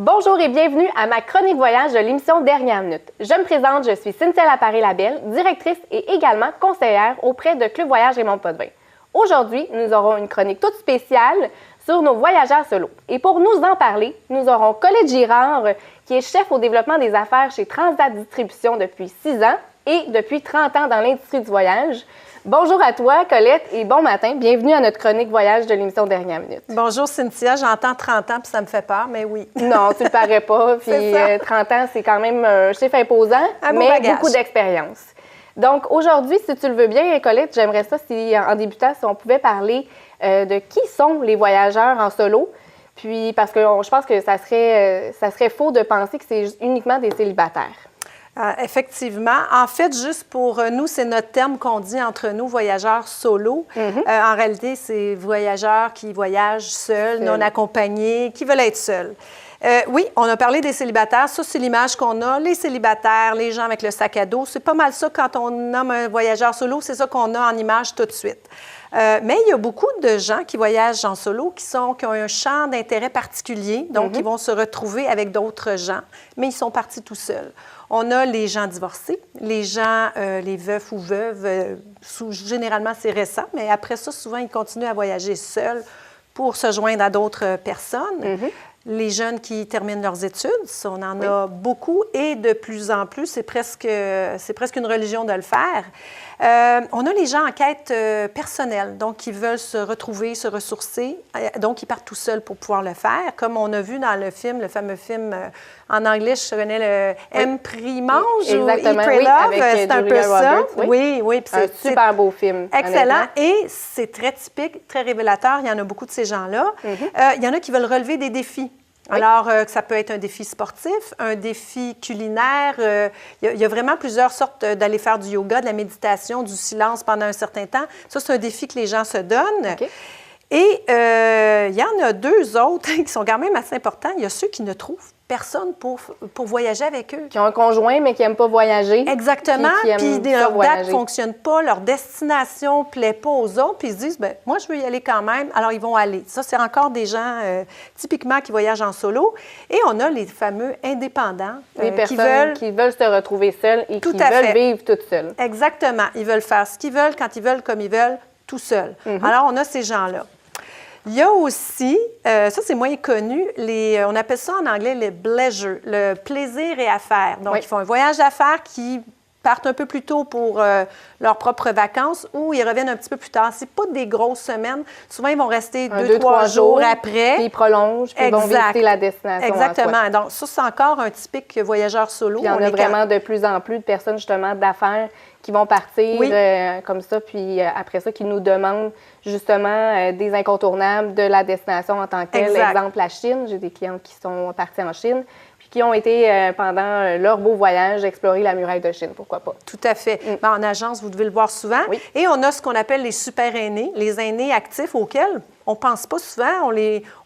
Bonjour et bienvenue à ma chronique voyage de l'émission Dernière Minute. Je me présente, je suis Cynthia Laparé-Labelle, directrice et également conseillère auprès de Club Voyage Raymond Potvin. Aujourd'hui, nous aurons une chronique toute spéciale sur nos voyageurs solo. Et pour nous en parler, nous aurons Colette Girard, qui est chef au développement des affaires chez Transat Distribution depuis 6 ans et depuis 30 ans dans l'industrie du voyage. Bonjour à toi, Colette, et bon matin. Bienvenue à notre chronique voyage de l'émission Dernière Minute. Bonjour, Cynthia. J'entends 30 ans, puis ça me fait peur, mais oui. Non, tu le parais pas. Puis 30 ans, c'est quand même un chiffre imposant, mais beaucoup d'expérience. Donc, aujourd'hui, si tu le veux bien, Colette, j'aimerais ça, en débutant, si on pouvait parler de qui sont les voyageurs en solo. Puis, parce que je pense que ça serait faux de penser que c'est uniquement des célibataires. Effectivement. En fait, juste pour nous, c'est notre terme qu'on dit entre nous, voyageurs solo. En réalité, c'est voyageurs qui voyagent seuls, non accompagnés, qui veulent être seuls. Oui, on a parlé des célibataires. Ça, c'est l'image qu'on a. Les célibataires, les gens avec le sac à dos, c'est pas mal ça quand on nomme un voyageur solo. C'est ça qu'on a en image tout de suite. Mais il y a beaucoup de gens qui voyagent en solo qui ont un champ d'intérêt particulier, donc ils vont se retrouver avec d'autres gens, mais ils sont partis tout seuls. On a les gens divorcés, les gens, les veufs ou veuves, généralement c'est récent, mais après ça, souvent, ils continuent à voyager seuls pour se joindre à d'autres personnes. Les jeunes qui terminent leurs études, on en a beaucoup et de plus en plus, c'est presque une religion de le faire. On a les gens en quête personnelle, donc qui veulent se retrouver, se ressourcer, donc ils partent tout seuls pour pouvoir le faire, comme on a vu dans le film, le fameux film en anglais, je connais le M. Primange ou E. Pray Love, c'est un peu ça. Oui. C'est un super beau film. Excellent, et c'est très typique, très révélateur, il y en a beaucoup de ces gens-là. Il y en a qui veulent relever des défis. Alors, ça peut être un défi sportif, un défi culinaire. Il y a vraiment plusieurs sortes d'aller faire du yoga, de la méditation, du silence pendant un certain temps. Ça, c'est un défi que les gens se donnent. Et il y en a deux autres qui sont quand même assez importants. Il y a ceux qui ne trouvent personne pour voyager avec eux. Qui ont un conjoint, mais qui n'aiment pas voyager. Exactement. Puis leur date ne fonctionne pas, leur destination ne plaît pas aux autres, puis ils se disent, bien, moi, je veux y aller quand même, alors ils vont aller. Ça, c'est encore des gens typiquement qui voyagent en solo. Et on a les fameux indépendants. Les personnes qui veulent se retrouver seules et qui veulent vivre toutes seules. Exactement. Ils veulent faire ce qu'ils veulent, quand ils veulent, comme ils veulent, tout seuls. Alors, on a ces gens-là. Il y a aussi, ça c'est moins connu, on appelle ça en anglais le pleasure, le plaisir et affaires. Donc, ils font un voyage d'affaires qui partent un peu plus tôt pour leurs propres vacances ou ils reviennent un petit peu plus tard. C'est pas des grosses semaines. Souvent, ils vont rester 2-3 jours après. Puis ils prolongent, puis ils vont visiter la destination. Exactement. Donc, ça, c'est encore un typique voyageur solo. Puis il y en a vraiment de plus en plus de personnes, justement, d'affaires qui vont partir comme ça, puis après ça, qui nous demandent justement des incontournables de la destination en tant que telle. Exemple, la Chine. J'ai des clients qui sont partis en Chine, puis qui ont été, pendant leur beau voyage, explorer la muraille de Chine. Pourquoi pas? Tout à fait. En agence, vous devez le voir souvent. Et on a ce qu'on appelle les super aînés, les aînés actifs auxquels on ne pense pas souvent,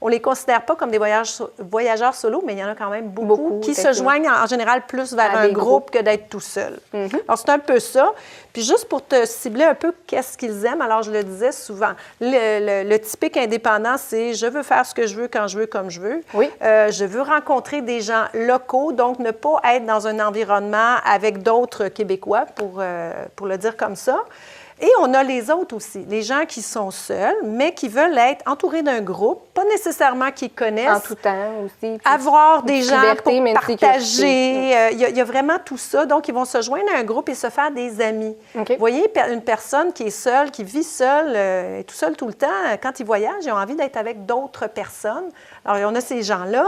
on les considère pas comme des voyageurs solo, mais il y en a quand même beaucoup qui se joignent en général plus vers un groupe que d'être tout seul. Alors, c'est un peu ça. Puis juste pour te cibler un peu qu'est-ce qu'ils aiment, alors je le disais souvent, le typique indépendant, c'est je veux faire ce que je veux, quand je veux, comme je veux. Je veux rencontrer des gens locaux, donc ne pas être dans un environnement avec d'autres Québécois, pour le dire comme ça. Et on a les autres aussi, les gens qui sont seuls, mais qui veulent être entourés d'un groupe, pas nécessairement qu'ils connaissent. En tout temps aussi. Avoir des gens pour partager. Il y a vraiment tout ça. Donc, ils vont se joindre à un groupe et se faire des amis. Vous voyez, une personne qui est seule, qui vit seule, et tout seul tout le temps, quand ils voyagent, ils ont envie d'être avec d'autres personnes. Alors, on a ces gens-là.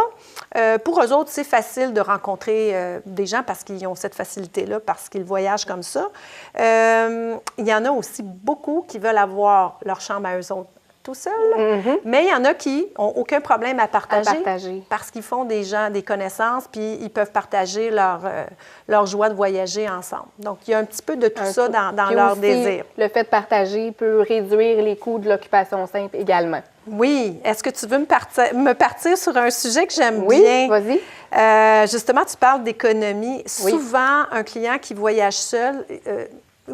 Pour eux autres, c'est facile de rencontrer des gens parce qu'ils ont cette facilité-là, parce qu'ils voyagent comme ça. Il y en a aussi beaucoup qui veulent avoir leur chambre à eux autres tout seuls, mais il y en a qui n'ont aucun problème à partager parce qu'ils font des connaissances, puis ils peuvent partager leur joie de voyager ensemble. Donc, il y a un petit peu de tout ça dans leur désir. Le fait de partager peut réduire les coûts de l'occupation simple également. Oui. Est-ce que tu veux me partir sur un sujet que j'aime bien? Oui, vas-y. Justement, tu parles d'économie. Souvent, un client qui voyage seul,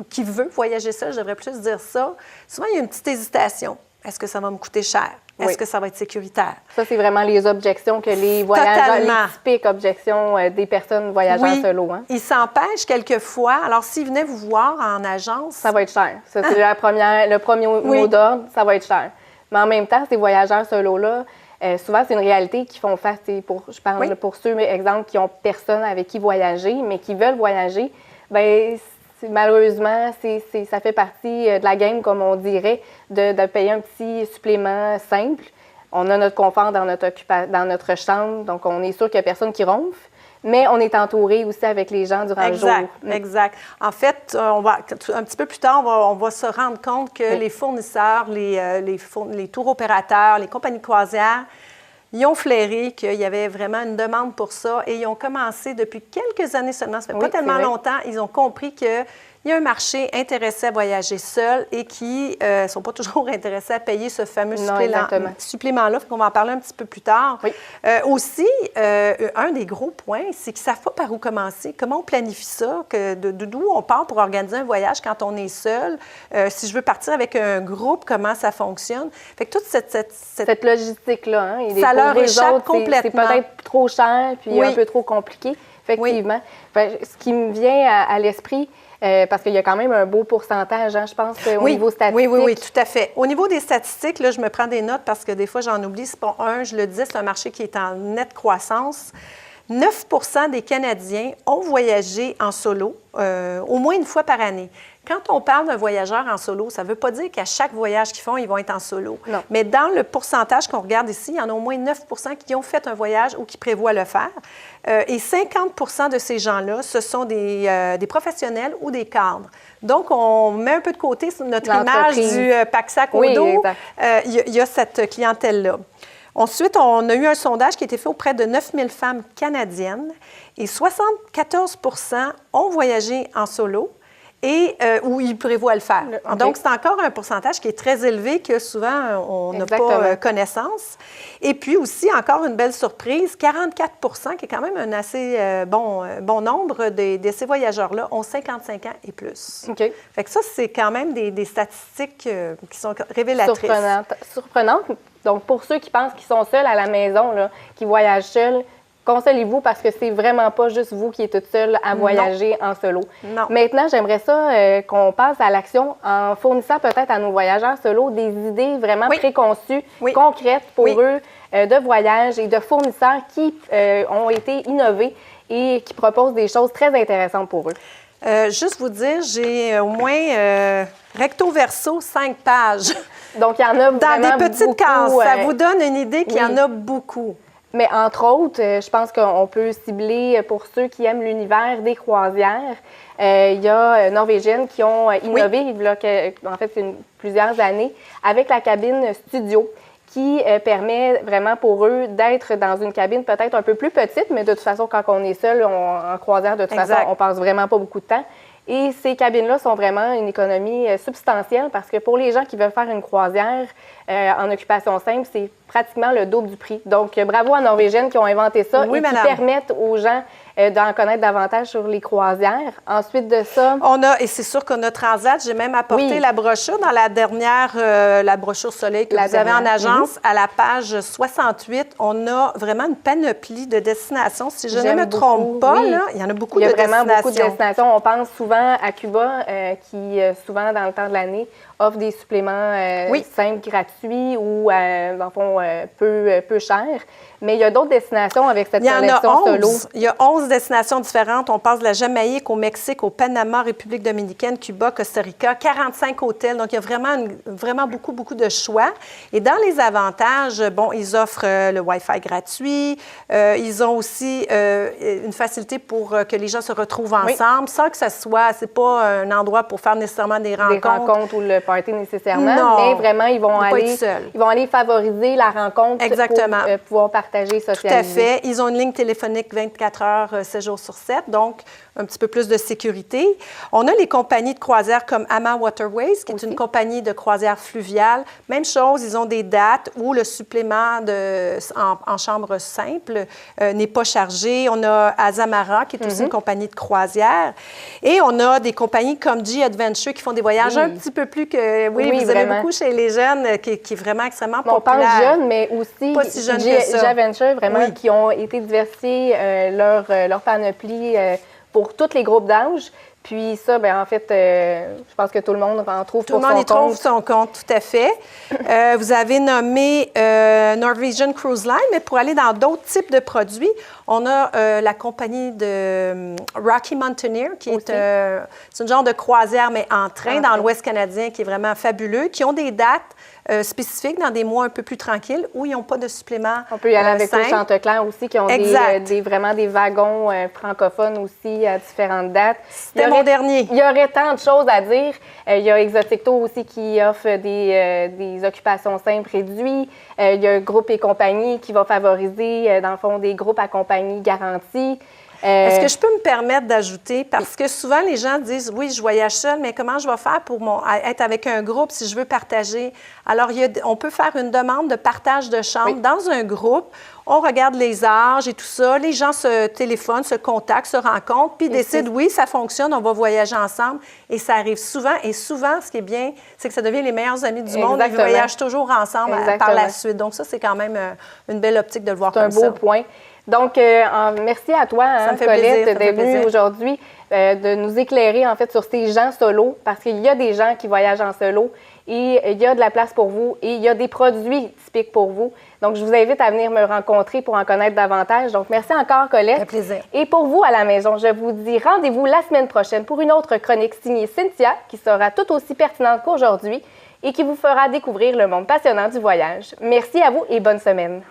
qui veut voyager seul, je devrais plus dire ça, souvent, il y a une petite hésitation. Est-ce que ça va me coûter cher? Oui. Est-ce que ça va être sécuritaire? Ça, c'est vraiment les objections que les voyageurs, Totalement. les typiques objections des personnes voyageurs solo. Hein? Ils s'empêchent quelquefois. Alors, s'ils venaient vous voir en agence... Ça va être cher. Ça, c'est le premier mot d'ordre, ça va être cher. Mais en même temps, ces voyageurs solo-là, souvent, c'est une réalité qu'ils font face. Je parle pour ceux, exemple, qui n'ont personne avec qui voyager, mais qui veulent voyager. Bien, malheureusement, ça fait partie de la game, comme on dirait, de payer un petit supplément simple. On a notre confort dans notre chambre, donc on est sûr qu'il n'y a personne qui ronfle, mais on est entouré aussi avec les gens durant le jour. Exact. En fait, un petit peu plus tard, on va se rendre compte que les fournisseurs, les tours opérateurs, les compagnies de croisière, ils ont flairé qu'il y avait vraiment une demande pour ça et ils ont commencé depuis quelques années seulement, ça fait pas tellement longtemps, ils ont compris qu'il y a un marché intéressé à voyager seul et qui ne sont pas toujours intéressés à payer ce fameux supplément-là. On va en parler un petit peu plus tard. Oui. Aussi, un des gros points, c'est qu'ils ne savent pas par où commencer. Comment on planifie ça? D'où on part pour organiser un voyage quand on est seul? Si je veux partir avec un groupe, comment ça fonctionne? Fait que toute cette logistique-là, hein, ça leur échappe complètement. C'est peut-être trop cher puis un peu trop compliqué, effectivement. Ce qui me vient à l'esprit, parce qu'il y a quand même un beau pourcentage, hein, je pense, au niveau statistique. Oui, tout à fait. Au niveau des statistiques, là, je me prends des notes parce que des fois, j'en oublie. C'est pas je le disais, c'est un marché qui est en nette croissance. 9 des Canadiens ont voyagé en solo au moins une fois par année. Quand on parle d'un voyageur en solo, ça ne veut pas dire qu'à chaque voyage qu'ils font, ils vont être en solo. Non. Mais dans le pourcentage qu'on regarde ici, il y en a au moins 9 qui ont fait un voyage ou qui prévoient le faire. Et 50 de ces gens-là, ce sont des professionnels ou des cadres. Donc, on met un peu de côté notre image du pack-sac au dos. Il y a cette clientèle-là. Ensuite, on a eu un sondage qui a été fait auprès de 9000 femmes canadiennes et 74 ont voyagé en solo et où ils prévoient le faire. Donc, c'est encore un pourcentage qui est très élevé que souvent, on n'a pas connaissance. Et puis aussi, encore une belle surprise, 44 qui est quand même un assez bon nombre de ces voyageurs-là, ont 55 ans et plus. Fait que ça, c'est quand même des statistiques qui sont révélatrices. Surprenantes. Donc, pour ceux qui pensent qu'ils sont seuls à la maison, là, qui voyagent seuls, consolez-vous parce que c'est vraiment pas juste vous qui êtes toute seule à voyager en solo. Non. Maintenant, j'aimerais ça qu'on passe à l'action en fournissant peut-être à nos voyageurs solo des idées vraiment préconçues, concrètes pour eux de voyage et de fournisseurs qui ont été innovés et qui proposent des choses très intéressantes pour eux. Juste vous dire, j'ai au moins recto verso 5 pages. Donc, il y en a dans des petites beaucoup, cases. Ça vous donne une idée qu'il y en a beaucoup. Mais entre autres, je pense qu'on peut cibler pour ceux qui aiment l'univers des croisières. Il y a Norvégiennes qui ont innové, en fait, plusieurs années, avec la cabine studio qui permet vraiment pour eux d'être dans une cabine peut-être un peu plus petite, mais de toute façon, quand on est seul en croisière, de toute façon, on passe vraiment pas beaucoup de temps. Et ces cabines-là sont vraiment une économie substantielle parce que pour les gens qui veulent faire une croisière en occupation simple, c'est pratiquement le double du prix. Donc, bravo à Norvégiennes qui ont inventé ça et qui permettent aux gens d'en connaître davantage sur les croisières. Ensuite de ça... Et c'est sûr qu'on a Transat. J'ai même apporté la brochure dans la dernière, la brochure Soleil que vous avez en agence. À la page 68, on a vraiment une panoplie de destinations. Si je ne me trompe pas, là, il y en a beaucoup de destinations. Il y a vraiment beaucoup de destinations. On pense souvent à Cuba, qui souvent, dans le temps de l'année, offre des suppléments simples, gratuits ou, dans le fond, peu chers. Mais il y a d'autres destinations avec cette collection solo. Il y a 11 destinations différentes. On passe de la Jamaïque au Mexique, au Panama, République dominicaine, Cuba, Costa Rica, 45 hôtels. Donc, il y a vraiment beaucoup de choix. Et dans les avantages, ils offrent le Wi-Fi gratuit. Ils ont aussi une facilité pour que les gens se retrouvent ensemble sans que c'est pas un endroit pour faire nécessairement des rencontres. Des rencontres ou le party nécessairement. Non, mais vraiment, ils vont aller favoriser la la rencontre Exactement. pour pouvoir partager, socialiser. Tout à fait. Ils ont une ligne téléphonique 24 heures, 7 jours sur 7, donc un petit peu plus de sécurité. On a les compagnies de croisière comme Ama Waterways, qui est une compagnie de croisière fluviale. Même chose, ils ont des dates où le supplément en chambre simple n'est pas chargé. On a Azamara, qui est aussi une compagnie de croisière. Et on a des compagnies comme G-Adventure qui font des voyages un petit peu plus que... Oui, vous aimez beaucoup chez les jeunes, qui est vraiment extrêmement populaire. On parle jeunes, mais aussi pas si jeunes que ça. G-Adventure, vraiment, qui ont été diversifiés leur panoplie pour tous les groupes d'âge. Puis ça, bien, en fait, je pense que tout le monde en trouve pour son compte. Tout le monde y trouve son compte, tout à fait. Vous avez nommé Norwegian Cruise Line, mais pour aller dans d'autres types de produits, on a la compagnie de Rocky Mountaineer, qui est une genre de croisière, mais en train, dans l'Ouest canadien, qui est vraiment fabuleux, qui ont des dates spécifiques dans des mois un peu plus tranquilles où ils n'ont pas de supplément. On peut y aller avec le Chanteclair aussi, qui ont vraiment des wagons francophones aussi à différentes dates. C'était mon dernier. Il y aurait tant de choses à dire. Il y a Exoticto aussi qui offre des occupations simples réduites. Il y a Groupe et compagnie qui va favoriser, dans le fond, des groupes à compagnie garantis. Est-ce que je peux me permettre d'ajouter, parce que souvent les gens disent, oui, je voyage seule, mais comment je vais faire pour être avec un groupe si je veux partager? Alors, on peut faire une demande de partage de chambre dans un groupe. On regarde les âges et tout ça. Les gens se téléphonent, se contactent, se rencontrent, puis décident, oui, ça fonctionne, on va voyager ensemble. Et ça arrive souvent. Et souvent, ce qui est bien, c'est que ça devient les meilleurs amis du monde. Ils voyagent toujours ensemble par la suite. Donc ça, c'est quand même une belle optique de le voir comme ça. C'est un beau point. Donc, merci à toi, Colette, d'être venue aujourd'hui, de nous éclairer, en fait, sur ces gens solo, parce qu'il y a des gens qui voyagent en solo et il y a de la place pour vous et il y a des produits typiques pour vous. Donc, je vous invite à venir me rencontrer pour en connaître davantage. Donc, merci encore, Colette. Ça fait plaisir. Et pour vous, à la maison, je vous dis rendez-vous la semaine prochaine pour une autre chronique signée Cynthia, qui sera tout aussi pertinente qu'aujourd'hui et qui vous fera découvrir le monde passionnant du voyage. Merci à vous et bonne semaine.